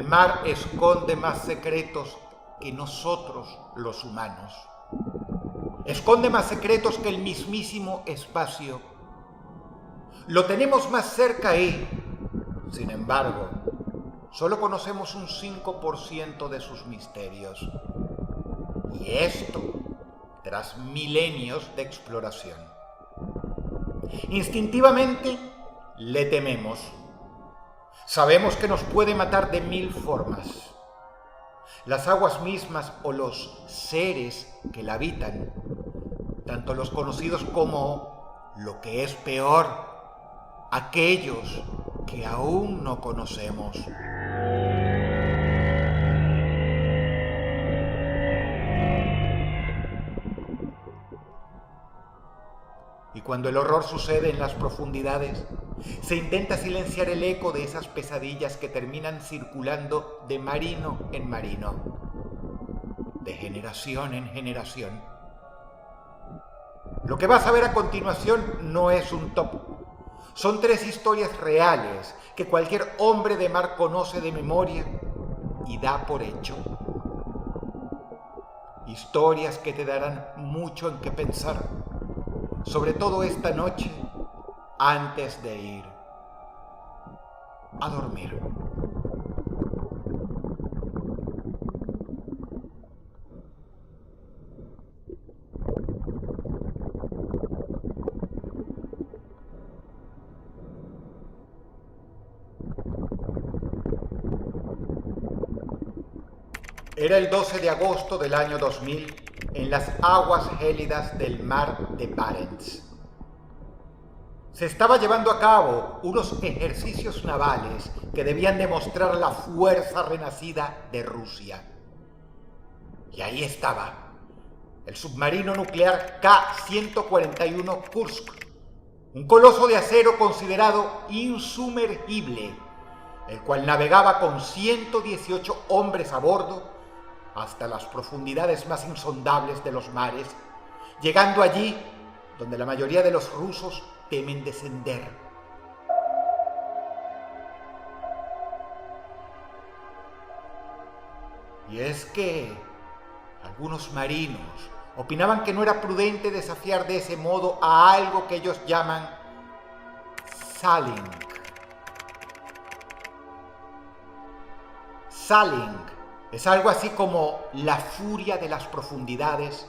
mar esconde más secretos que nosotros los humanos. Esconde más secretos que el mismísimo espacio. Lo tenemos más cerca y, sin embargo, solo conocemos un 5% de sus misterios. Y esto tras milenios de exploración. Instintivamente le tememos. Sabemos que nos puede matar de 1000 formas. Las aguas mismas o los seres que la habitan, tanto los conocidos como, lo que es peor, aquellos que aún no conocemos. Y cuando el horror sucede en las profundidades, se intenta silenciar el eco de esas pesadillas que terminan circulando de marino en marino, de generación en generación. Lo que vas a ver a continuación no es un top. Son 3 historias reales que cualquier hombre de mar conoce de memoria y da por hecho. Historias que te darán mucho en qué pensar, sobre todo esta noche, antes de ir a dormir. Era el 12 de agosto del año 2000 en las aguas gélidas del mar de Barents. Se estaba llevando a cabo unos ejercicios navales que debían demostrar la fuerza renacida de Rusia. Y ahí estaba, el submarino nuclear K-141 Kursk, un coloso de acero considerado insumergible, el cual navegaba con 118 hombres a bordo hasta las profundidades más insondables de los mares, llegando allí donde la mayoría de los rusos temen descender. Y es que algunos marinos opinaban que no era prudente desafiar de ese modo a algo que ellos llaman Salink. Salink es algo así como la furia de las profundidades,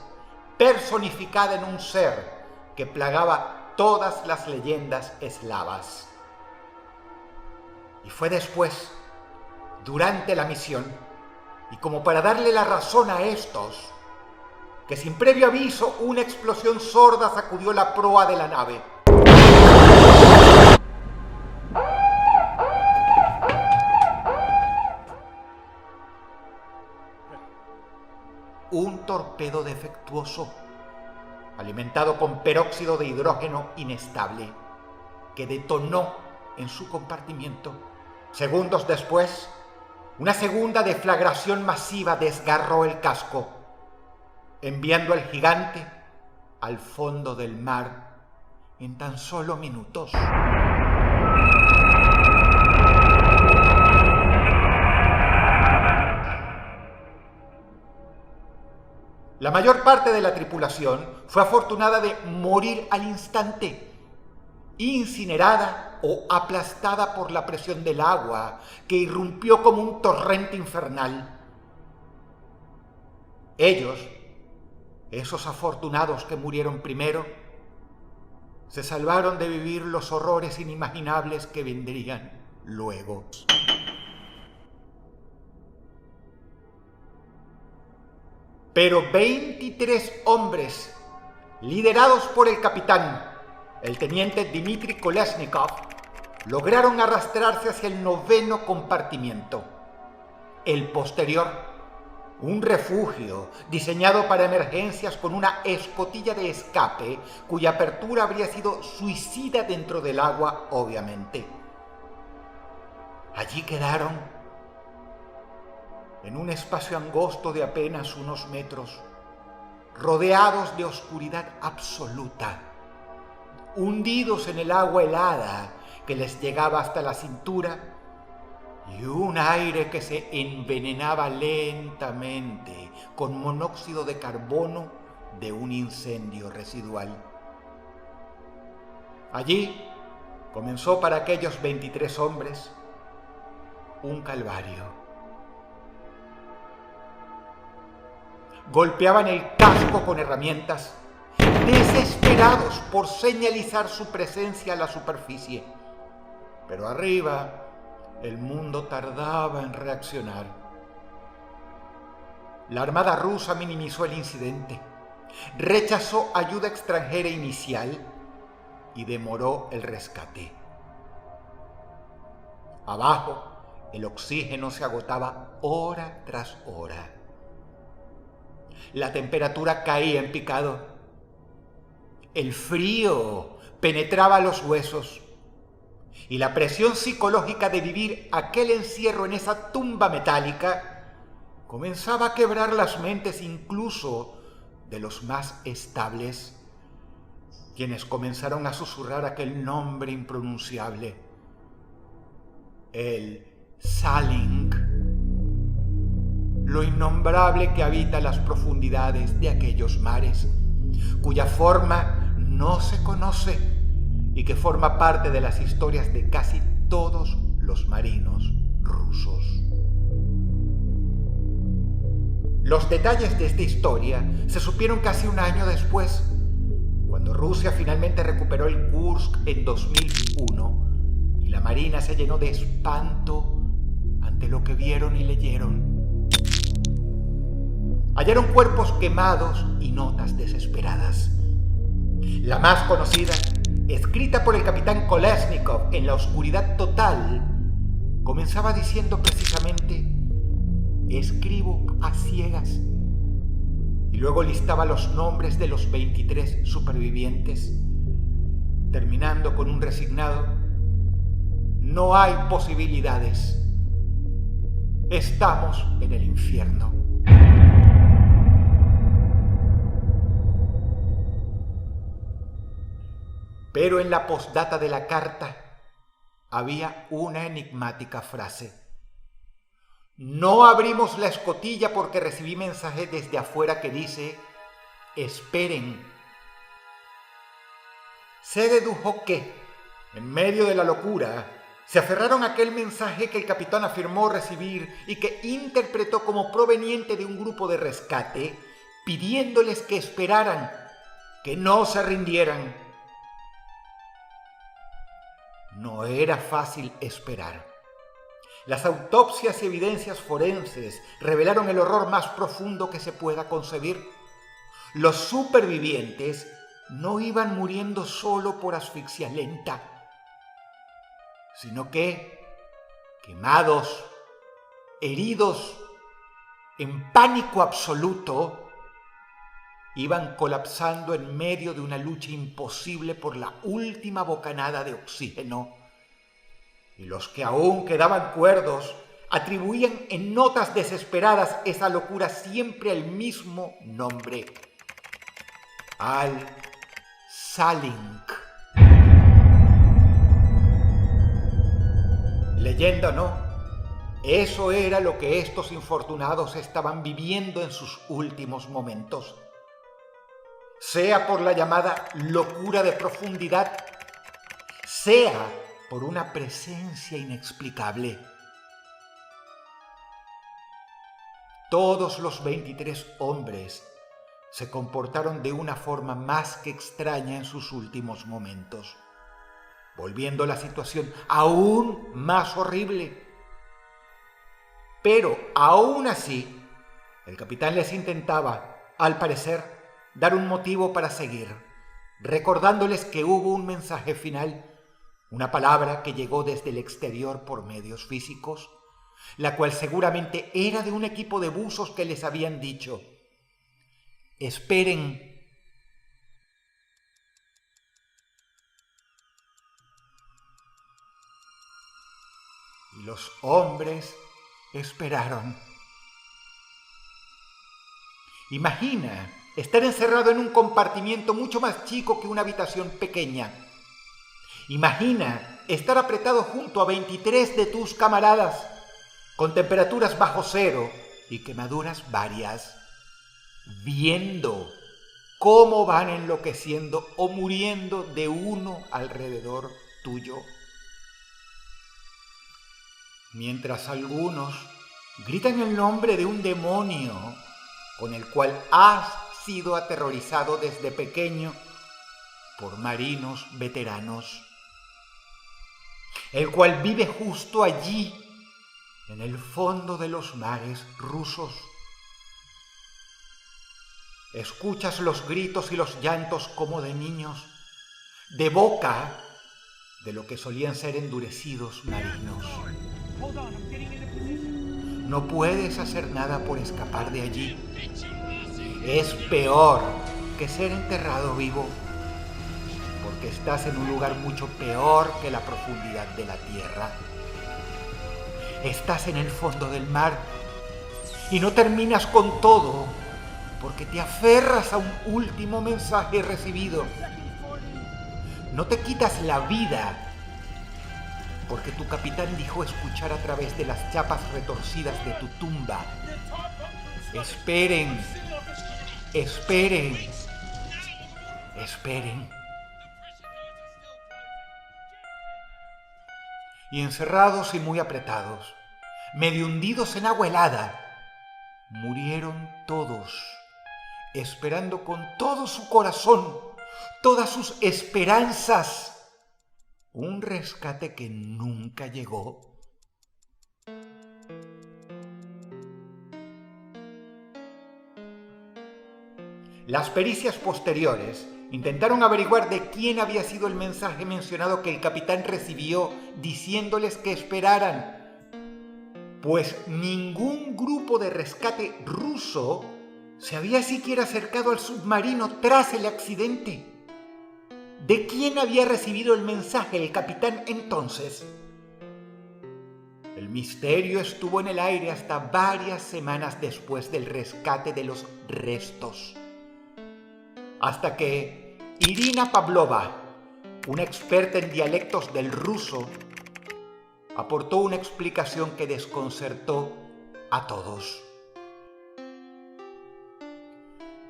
personificada en un ser que plagaba todas las leyendas eslavas. Y fue después, durante la misión, y como para darle la razón a estos, que sin previo aviso una explosión sorda sacudió la proa de la nave. Un torpedo defectuoso, alimentado con peróxido de hidrógeno inestable, que detonó en su compartimiento. Segundos después, una segunda deflagración masiva desgarró el casco, enviando al gigante al fondo del mar en tan solo minutos. La mayor parte de la tripulación fue afortunada de morir al instante, incinerada o aplastada por la presión del agua que irrumpió como un torrente infernal. Ellos, esos afortunados que murieron primero, se salvaron de vivir los horrores inimaginables que vendrían luego. Pero 23 hombres, liderados por el capitán, el teniente Dmitry Kolesnikov, lograron arrastrarse hacia el 9º compartimiento, el posterior, un refugio diseñado para emergencias con una escotilla de escape cuya apertura habría sido suicida dentro del agua, obviamente. Allí quedaron, en un espacio angosto de apenas unos metros, rodeados de oscuridad absoluta, hundidos en el agua helada que les llegaba hasta la cintura y un aire que se envenenaba lentamente con monóxido de carbono de un incendio residual. Allí comenzó para aquellos 23 hombres un calvario. Golpeaban el casco con herramientas, desesperados por señalizar su presencia a la superficie. Pero arriba, el mundo tardaba en reaccionar. La Armada rusa minimizó el incidente, rechazó ayuda extranjera inicial y demoró el rescate. Abajo, el oxígeno se agotaba hora tras hora. La temperatura caía en picado. El frío penetraba los huesos. Y la presión psicológica de vivir aquel encierro en esa tumba metálica comenzaba a quebrar las mentes incluso de los más estables, quienes comenzaron a susurrar aquel nombre impronunciable, el Salink, lo innombrable que habita las profundidades de aquellos mares, cuya forma no se conoce y que forma parte de las historias de casi todos los marinos rusos. Los detalles de esta historia se supieron casi un año después, cuando Rusia finalmente recuperó el Kursk en 2001 y la Marina se llenó de espanto ante lo que vieron y leyeron. Hallaron cuerpos quemados y notas desesperadas. La más conocida, escrita por el capitán Kolesnikov en la oscuridad total, comenzaba diciendo precisamente: escribo a ciegas. Y luego listaba los nombres de los 23 supervivientes, terminando con un resignado: no hay posibilidades. Estamos en el infierno. Pero en la postdata de la carta había una enigmática frase: no abrimos la escotilla porque recibí mensaje desde afuera que dice: esperen. Se dedujo que, en medio de la locura, se aferraron a aquel mensaje que el capitán afirmó recibir y que interpretó como proveniente de un grupo de rescate, pidiéndoles que esperaran, que no se rindieran. No era fácil esperar. Las autopsias y evidencias forenses revelaron el horror más profundo que se pueda concebir. Los supervivientes no iban muriendo solo por asfixia lenta, sino que, quemados, heridos, en pánico absoluto, iban colapsando en medio de una lucha imposible por la última bocanada de oxígeno. Y los que aún quedaban cuerdos atribuían en notas desesperadas esa locura siempre al mismo nombre: al Salink. Leyenda o no, eso era lo que estos infortunados estaban viviendo en sus últimos momentos. Sea por la llamada locura de profundidad, sea por una presencia inexplicable. Todos los 23 hombres se comportaron de una forma más que extraña en sus últimos momentos, volviendo la situación aún más horrible. Pero aún así, el capitán les intentaba, al parecer, dar un motivo para seguir, recordándoles que hubo un mensaje final, una palabra que llegó desde el exterior por medios físicos, la cual seguramente era de un equipo de buzos que les habían dicho: esperen. Y los hombres esperaron. Imagina estar encerrado en un compartimiento mucho más chico que una habitación pequeña. Imagina estar apretado junto a 23 de tus camaradas, con temperaturas bajo cero y quemaduras varias, viendo cómo van enloqueciendo o muriendo de uno alrededor tuyo. Mientras algunos gritan el nombre de un demonio con el cual has sido aterrorizado desde pequeño por marinos veteranos, el cual vive justo allí, en el fondo de los mares rusos. Escuchas los gritos y los llantos como de niños, de boca de lo que solían ser endurecidos marinos. No puedes hacer nada por escapar de allí. Es peor que ser enterrado vivo, porque estás en un lugar mucho peor que la profundidad de la tierra. Estás en el fondo del mar y no terminas con todo porque te aferras a un último mensaje recibido. No te quitas la vida porque tu capitán dijo escuchar a través de las chapas retorcidas de tu tumba: esperen, esperen, esperen. Y encerrados y muy apretados, medio hundidos en agua helada, murieron todos, esperando con todo su corazón, todas sus esperanzas, un rescate que nunca llegó. Las pericias posteriores intentaron averiguar de quién había sido el mensaje mencionado que el capitán recibió diciéndoles que esperaran, pues ningún grupo de rescate ruso se había siquiera acercado al submarino tras el accidente. ¿De quién había recibido el mensaje el capitán entonces? El misterio estuvo en el aire hasta varias semanas después del rescate de los restos, hasta que Irina Pavlova, una experta en dialectos del ruso, aportó una explicación que desconcertó a todos.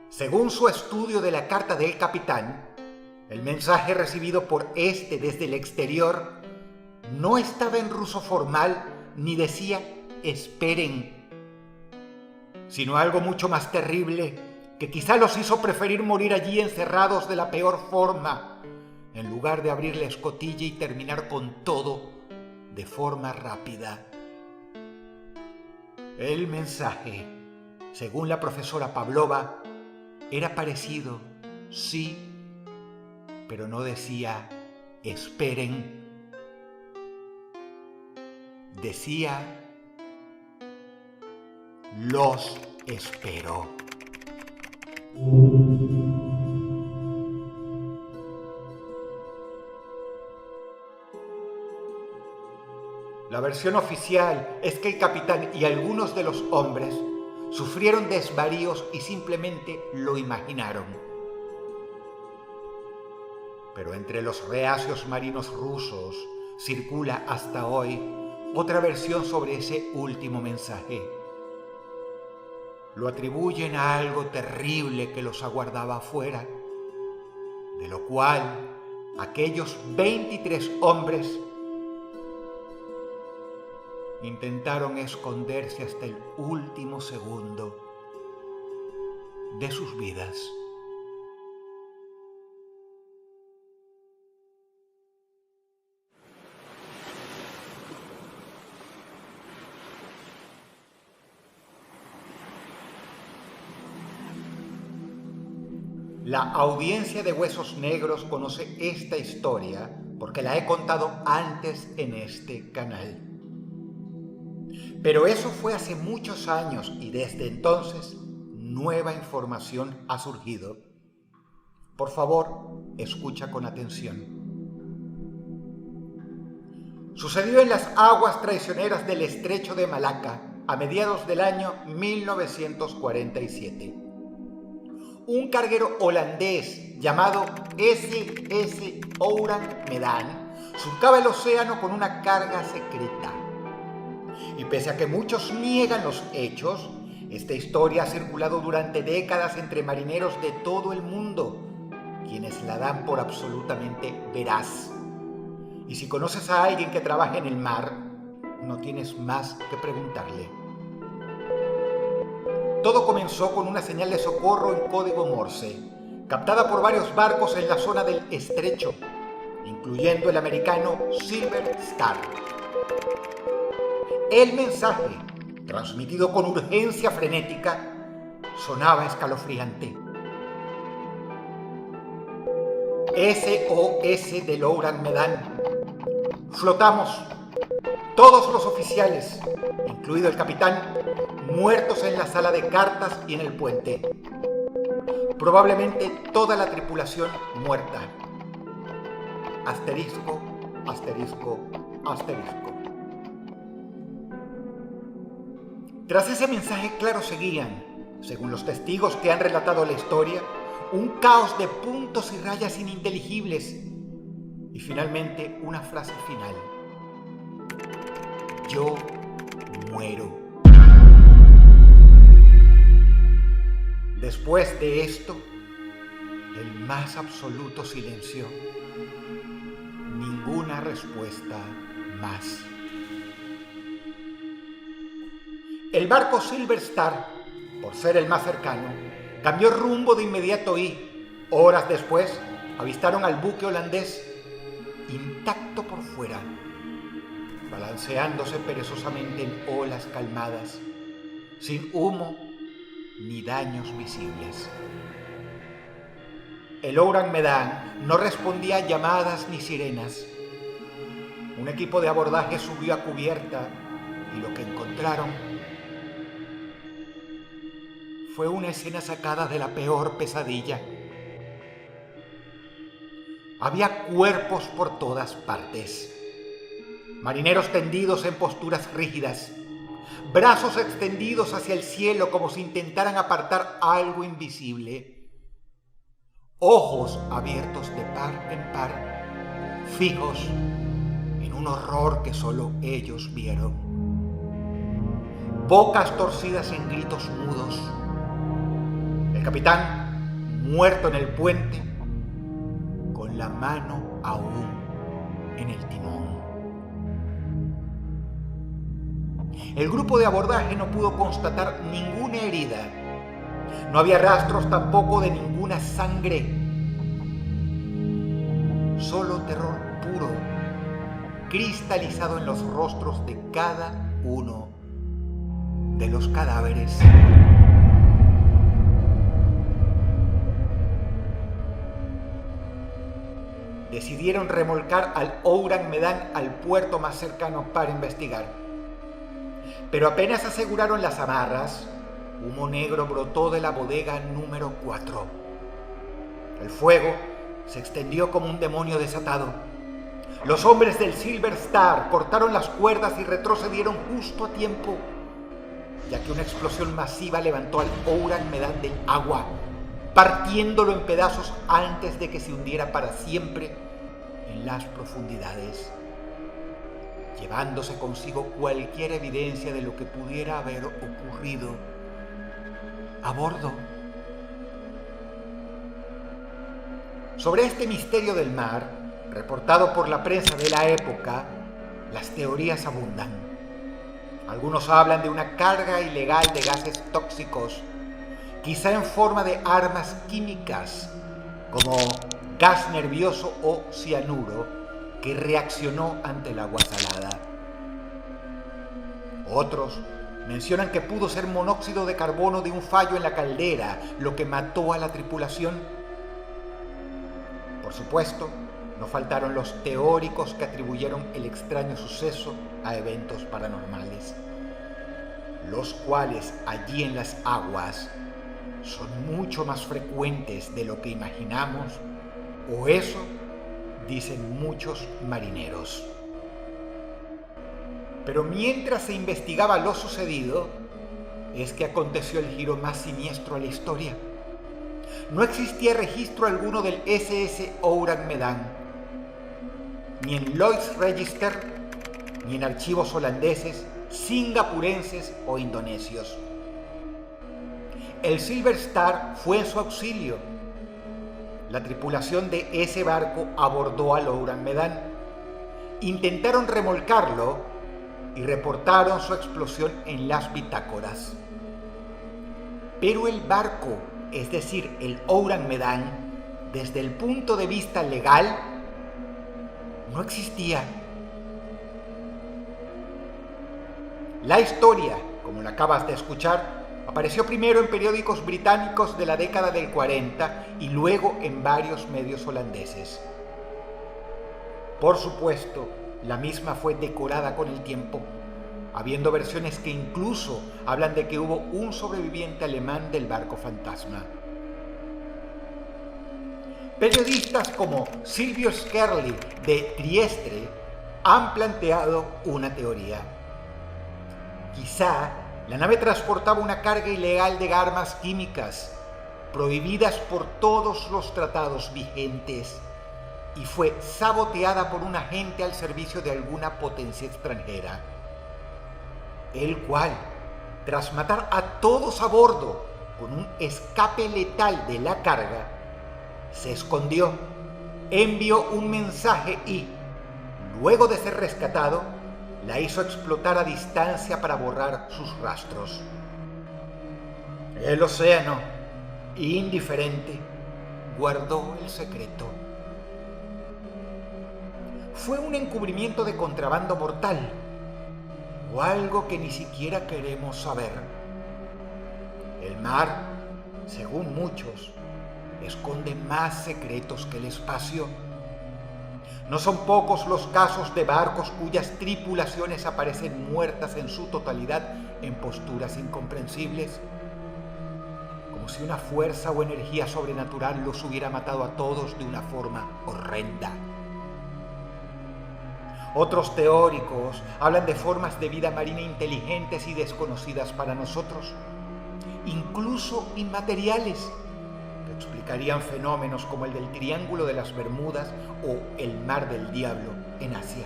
Según su estudio de la carta del capitán, el mensaje recibido por este desde el exterior no estaba en ruso formal ni decía esperen, sino algo mucho más terrible que quizá los hizo preferir morir allí encerrados de la peor forma, en lugar de abrir la escotilla y terminar con todo de forma rápida. El mensaje, según la profesora Pavlova, era parecido, sí, pero no decía esperen. Decía los espero. La versión oficial es que el capitán y algunos de los hombres sufrieron desvaríos y simplemente lo imaginaron. Pero entre los reacios marinos rusos circula hasta hoy otra versión sobre ese último mensaje. Lo atribuyen a algo terrible que los aguardaba afuera, de lo cual aquellos 23 hombres intentaron esconderse hasta el último segundo de sus vidas. La audiencia de Huesos Negros conoce esta historia porque la he contado antes en este canal. Pero eso fue hace muchos años y desde entonces nueva información ha surgido. Por favor, escucha con atención. Sucedió en las aguas traicioneras del estrecho de Malaca a mediados del año 1947. Un carguero holandés llamado SS Orang Medan surcaba el océano con una carga secreta. Y pese a que muchos niegan los hechos, esta historia ha circulado durante décadas entre marineros de todo el mundo, quienes la dan por absolutamente veraz. Y si conoces a alguien que trabaja en el mar, no tienes más que preguntarle. Todo comenzó con una señal de socorro en código Morse, captada por varios barcos en la zona del estrecho, incluyendo el americano Silver Star. El mensaje, transmitido con urgencia frenética, sonaba escalofriante. SOS del Ourang Medan. Flotamos. Todos los oficiales, incluido el capitán, muertos en la sala de cartas y en el puente. Probablemente toda la tripulación muerta. Asterisco, asterisco, asterisco. Tras ese mensaje claro seguían, según los testigos que han relatado la historia, un caos de puntos y rayas ininteligibles y finalmente una frase final. Yo muero. Después de esto, el más absoluto silencio. Ninguna respuesta más. El barco Silver Star, por ser el más cercano, cambió rumbo de inmediato y, horas después, avistaron al buque holandés intacto por fuera, balanceándose perezosamente en olas calmadas, sin humo ni daños visibles. El Ourang Medan no respondía a llamadas ni sirenas. Un equipo de abordaje subió a cubierta y lo que encontraron fue una escena sacada de la peor pesadilla. Había cuerpos por todas partes. Marineros tendidos en posturas rígidas, brazos extendidos hacia el cielo como si intentaran apartar algo invisible. Ojos abiertos de par en par, fijos en un horror que solo ellos vieron. Bocas torcidas en gritos mudos. El capitán, muerto en el puente, con la mano aún en el timón. El grupo de abordaje no pudo constatar ninguna herida. No había rastros tampoco de ninguna sangre. Solo terror puro, cristalizado en los rostros de cada uno de los cadáveres. Decidieron remolcar al Ourang Medan al puerto más cercano para investigar. Pero apenas aseguraron las amarras, humo negro brotó de la bodega número 4. El fuego se extendió como un demonio desatado. Los hombres del Silver Star cortaron las cuerdas y retrocedieron justo a tiempo, ya que una explosión masiva levantó al Ourang Medan del agua, partiéndolo en pedazos antes de que se hundiera para siempre en las profundidades, llevándose consigo cualquier evidencia de lo que pudiera haber ocurrido a bordo. Sobre este misterio del mar, reportado por la prensa de la época, las teorías abundan. Algunos hablan de una carga ilegal de gases tóxicos, quizá en forma de armas químicas, como gas nervioso o cianuro, que reaccionó ante el agua salada. Otros mencionan que pudo ser monóxido de carbono de un fallo en la caldera, lo que mató a la tripulación. Por supuesto, no faltaron los teóricos que atribuyeron el extraño suceso a eventos paranormales, los cuales allí en las aguas son mucho más frecuentes de lo que imaginamos, o eso dicen muchos marineros. Pero mientras se investigaba lo sucedido, es que aconteció el giro más siniestro a la historia. No existía registro alguno del SS Ourang Medan, ni en Lloyd's Register, ni en archivos holandeses, singapurenses o indonesios. El Silver Star fue en su auxilio. La tripulación de ese barco abordó al Ourang Medan. Intentaron remolcarlo y reportaron su explosión en las bitácoras. Pero el barco, es decir, el Ourang Medan, desde el punto de vista legal, no existía. La historia, como la acabas de escuchar, apareció primero en periódicos británicos de la década del 40 y luego en varios medios holandeses. Por supuesto, la misma fue decorada con el tiempo, habiendo versiones que incluso hablan de que hubo un sobreviviente alemán del barco fantasma. Periodistas como Silvio Scherli de Trieste han planteado una teoría. Quizá la nave transportaba una carga ilegal de armas químicas, prohibidas por todos los tratados vigentes, y fue saboteada por un agente al servicio de alguna potencia extranjera, el cual, tras matar a todos a bordo con un escape letal de la carga, se escondió, envió un mensaje y, luego de ser rescatado, la hizo explotar a distancia para borrar sus rastros. El océano, indiferente, guardó el secreto. Fue un encubrimiento de contrabando mortal, o algo que ni siquiera queremos saber. El mar, según muchos, esconde más secretos que el espacio. No son pocos los casos de barcos cuyas tripulaciones aparecen muertas en su totalidad en posturas incomprensibles, como si una fuerza o energía sobrenatural los hubiera matado a todos de una forma horrenda. Otros teóricos hablan de formas de vida marina inteligentes y desconocidas para nosotros, incluso inmateriales, que explicarían fenómenos como el del Triángulo de las Bermudas o el Mar del Diablo en Asia.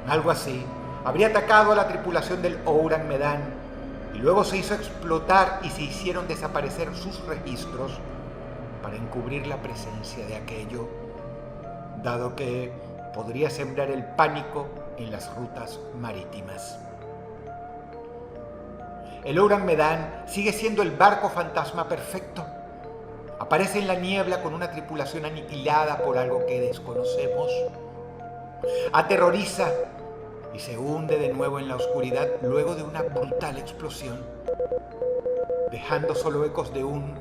Algo así habría atacado a la tripulación del Ourang Medan y luego se hizo explotar y se hicieron desaparecer sus registros para encubrir la presencia de aquello, dado que podría sembrar el pánico en las rutas marítimas. El Ourang Medan sigue siendo el barco fantasma perfecto. Aparece en la niebla con una tripulación aniquilada por algo que desconocemos. Aterroriza y se hunde de nuevo en la oscuridad luego de una brutal explosión, dejando solo ecos de un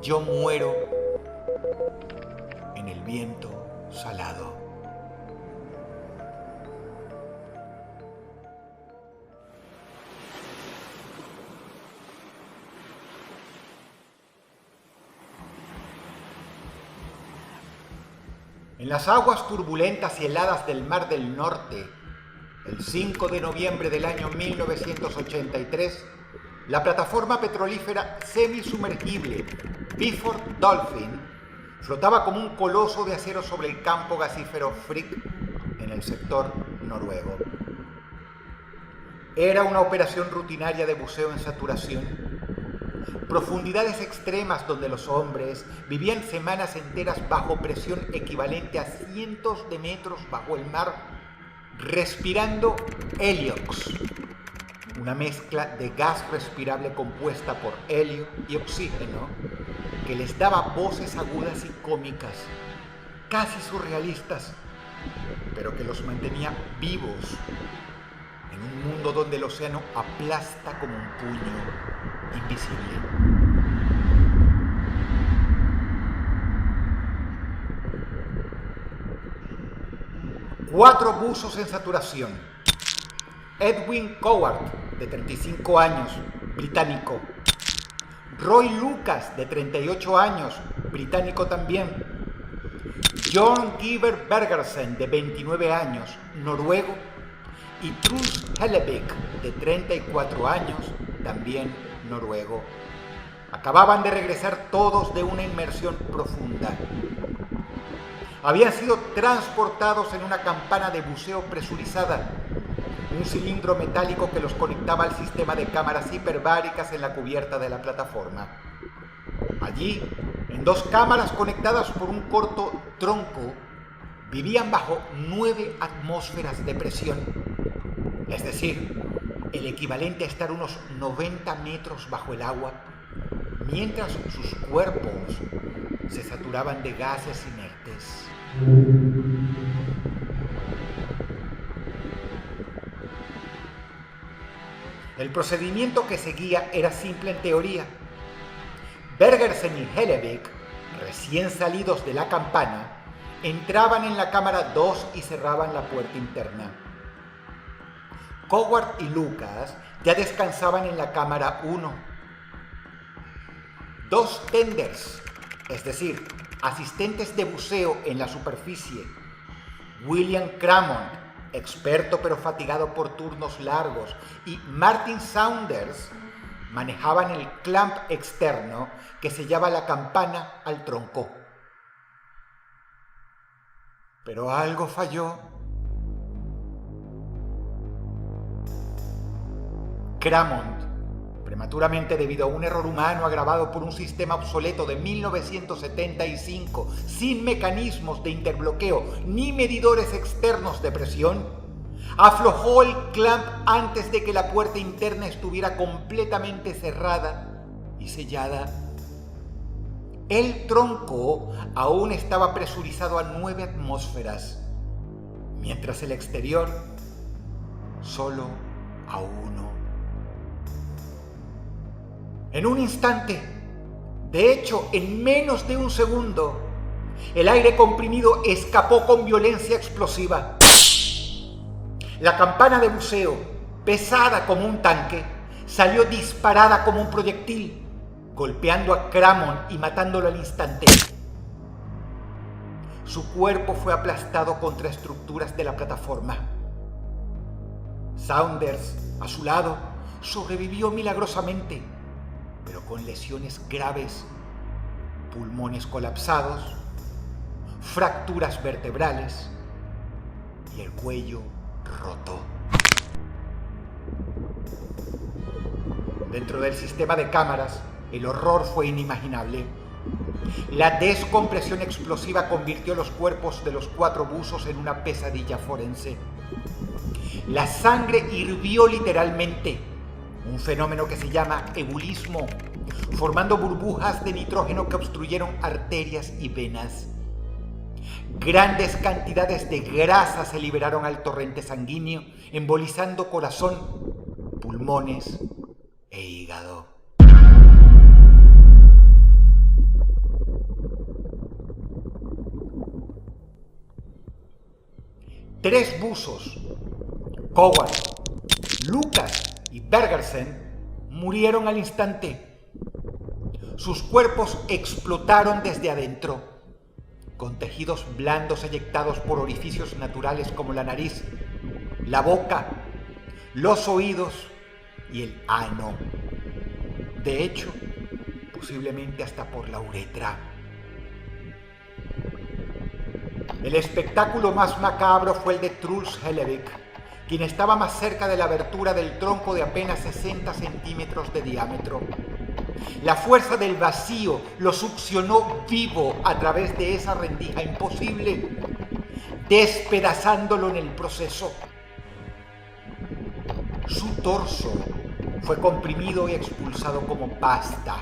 "yo muero" en el viento salado. En las aguas turbulentas y heladas del Mar del Norte, el 5 de noviembre del año 1983, la plataforma petrolífera semisumergible Biford Dolphin flotaba como un coloso de acero sobre el campo gasífero Frigg en el sector noruego. Era una operación rutinaria de buceo en saturación. Profundidades extremas donde los hombres vivían semanas enteras bajo presión equivalente a cientos de metros bajo el mar, respirando heliox, una mezcla de gas respirable compuesta por helio y oxígeno que les daba voces agudas y cómicas, casi surrealistas, pero que los mantenía vivos en un mundo donde el océano aplasta como un puño invisible. Cuatro buzos en saturación. Edwin Coward, de 35 años, británico. Roy Lucas, de 38 años, británico también. John Giver Bergersen, de 29 años, noruego. Y Truls Hellebæk, de 34 años, también noruego. Acababan de regresar todos de una inmersión profunda. habían sido transportados en una campana de buceo presurizada, un cilindro metálico que los conectaba al sistema de cámaras hiperbáricas en la cubierta de la plataforma. Allí, en 2 cámaras conectadas por un corto tronco, vivían bajo 9 atmósferas de presión, es decir, el equivalente a estar unos 90 metros bajo el agua, mientras sus cuerpos se saturaban de gases inertes. El procedimiento que seguía era simple en teoría. Bergersen y Hellevik, recién salidos de la campana, entraban en la cámara 2 y cerraban la puerta interna. Coward y Lucas ya descansaban en la cámara 1. 2 tenders, es decir, asistentes de buceo en la superficie, William Cramond, experto pero fatigado por turnos largos, y Martin Saunders, manejaban el clamp externo que sellaba la campana al tronco. Pero algo falló. Cramond, prematuramente debido a un error humano agravado por un sistema obsoleto de 1975, sin mecanismos de interbloqueo ni medidores externos de presión, aflojó el clamp antes de que la puerta interna estuviera completamente cerrada y sellada. El tronco aún estaba presurizado a 9 atmósferas, mientras el exterior solo a 1. En un instante, de hecho en menos de un segundo, el aire comprimido escapó con violencia explosiva. La campana de buceo, pesada como un tanque, salió disparada como un proyectil, golpeando a Cramond y matándolo al instante. Su cuerpo fue aplastado contra estructuras de la plataforma. Saunders, a su lado, sobrevivió milagrosamente, pero con lesiones graves, pulmones colapsados, fracturas vertebrales y el cuello roto. Dentro del sistema de cámaras, el horror fue inimaginable. La descompresión explosiva convirtió los cuerpos de los 4 buzos en una pesadilla forense. La sangre hirvió literalmente, un fenómeno que se llama ebulismo, formando burbujas de nitrógeno que obstruyeron arterias y venas. Grandes cantidades de grasa se liberaron al torrente sanguíneo, embolizando corazón, pulmones e hígado. Tres buzos, Coward, Lucas y Bergersen, murieron al instante. Sus cuerpos explotaron desde adentro, con tejidos blandos eyectados por orificios naturales como la nariz, la boca, los oídos y el ano. De hecho, posiblemente hasta por la uretra. El espectáculo más macabro fue el de Truls Hellevik, quien estaba más cerca de la abertura del tronco de apenas 60 centímetros de diámetro. La fuerza del vacío lo succionó vivo a través de esa rendija imposible, despedazándolo en el proceso. Su torso fue comprimido y expulsado como pasta,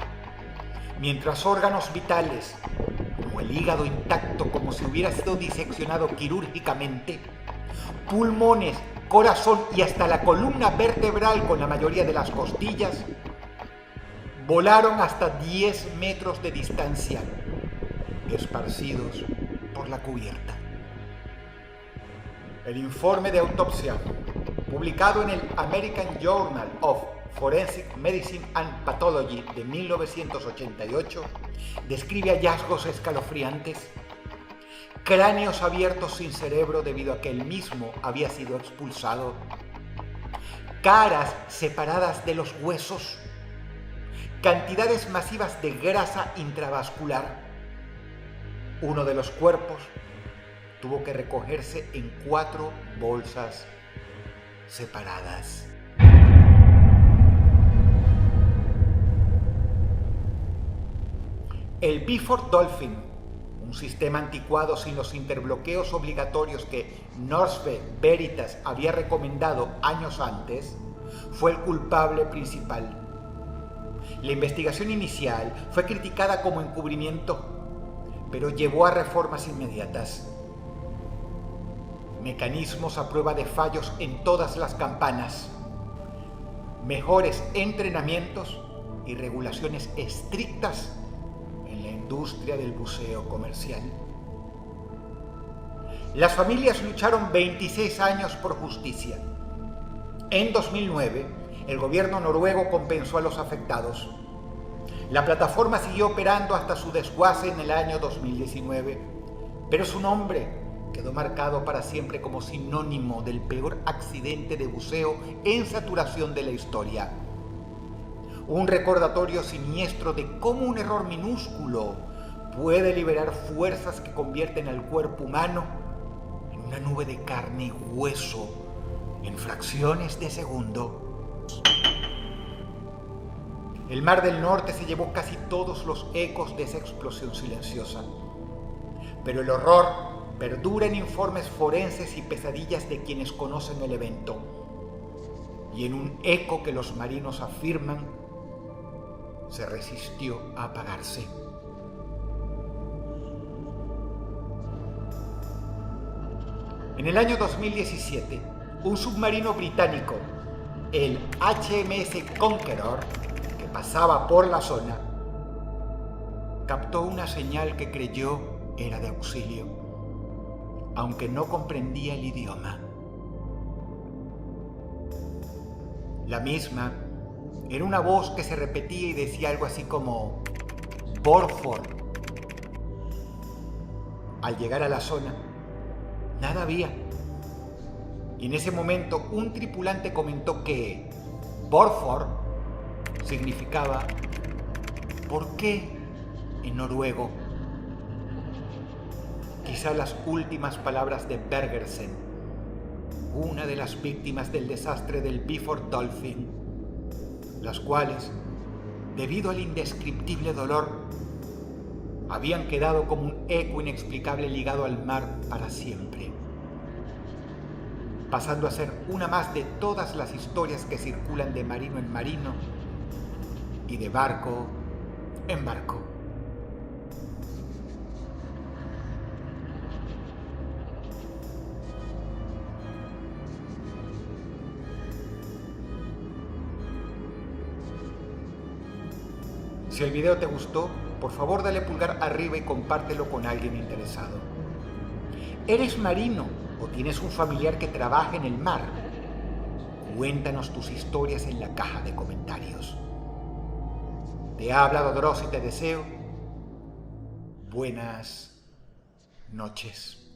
mientras órganos vitales, como el hígado intacto como si hubiera sido diseccionado quirúrgicamente, pulmones, corazón y hasta la columna vertebral con la mayoría de las costillas, volaron hasta 10 metros de distancia, esparcidos por la cubierta. El informe de autopsia, publicado en el American Journal of Forensic Medicine and Pathology de 1988, describe hallazgos escalofriantes: cráneos abiertos sin cerebro debido a que el mismo había sido expulsado, caras separadas de los huesos, cantidades masivas de grasa intravascular. Uno de los cuerpos tuvo que recogerse en 4 bolsas separadas. El Beaufort Dolphin, un sistema anticuado sin los interbloqueos obligatorios que Norsve Veritas había recomendado años antes, fue el culpable principal. La investigación inicial fue criticada como encubrimiento, pero llevó a reformas inmediatas. Mecanismos a prueba de fallos en todas las campanas, mejores entrenamientos y regulaciones estrictas en la industria del buceo comercial. Las familias lucharon 26 años por justicia. En 2009, el gobierno noruego compensó a los afectados. La plataforma siguió operando hasta su desguace en el año 2019, pero su nombre quedó marcado para siempre como sinónimo del peor accidente de buceo en saturación de la historia. Un recordatorio siniestro de cómo un error minúsculo puede liberar fuerzas que convierten al cuerpo humano en una nube de carne y hueso en fracciones de segundo. El Mar del Norte se llevó casi todos los ecos de esa explosión silenciosa, pero el horror perdura en informes forenses y pesadillas de quienes conocen el evento, y en un eco que los marinos afirman se resistió a apagarse. En el año 2017, un submarino británico, el HMS Conqueror, que pasaba por la zona, captó una señal que creyó era de auxilio, aunque no comprendía el idioma. La misma era una voz que se repetía y decía algo así como Beaufort. Al llegar a la zona, nada había. Y en ese momento un tripulante comentó que Beaufort significaba ¿por qué? En noruego. Quizá las últimas palabras de Bergersen, una de las víctimas del desastre del Beaufort Dolphin, las cuales, debido al indescriptible dolor, habían quedado como un eco inexplicable ligado al mar para siempre, pasando a ser una más de todas las historias que circulan de marino en marino y de barco en barco. Si el video te gustó, por favor dale pulgar arriba y compártelo con alguien interesado. ¿Eres marino o tienes un familiar que trabaja en el mar? Cuéntanos tus historias en la caja de comentarios. Te ha hablado Dross y te deseo buenas noches.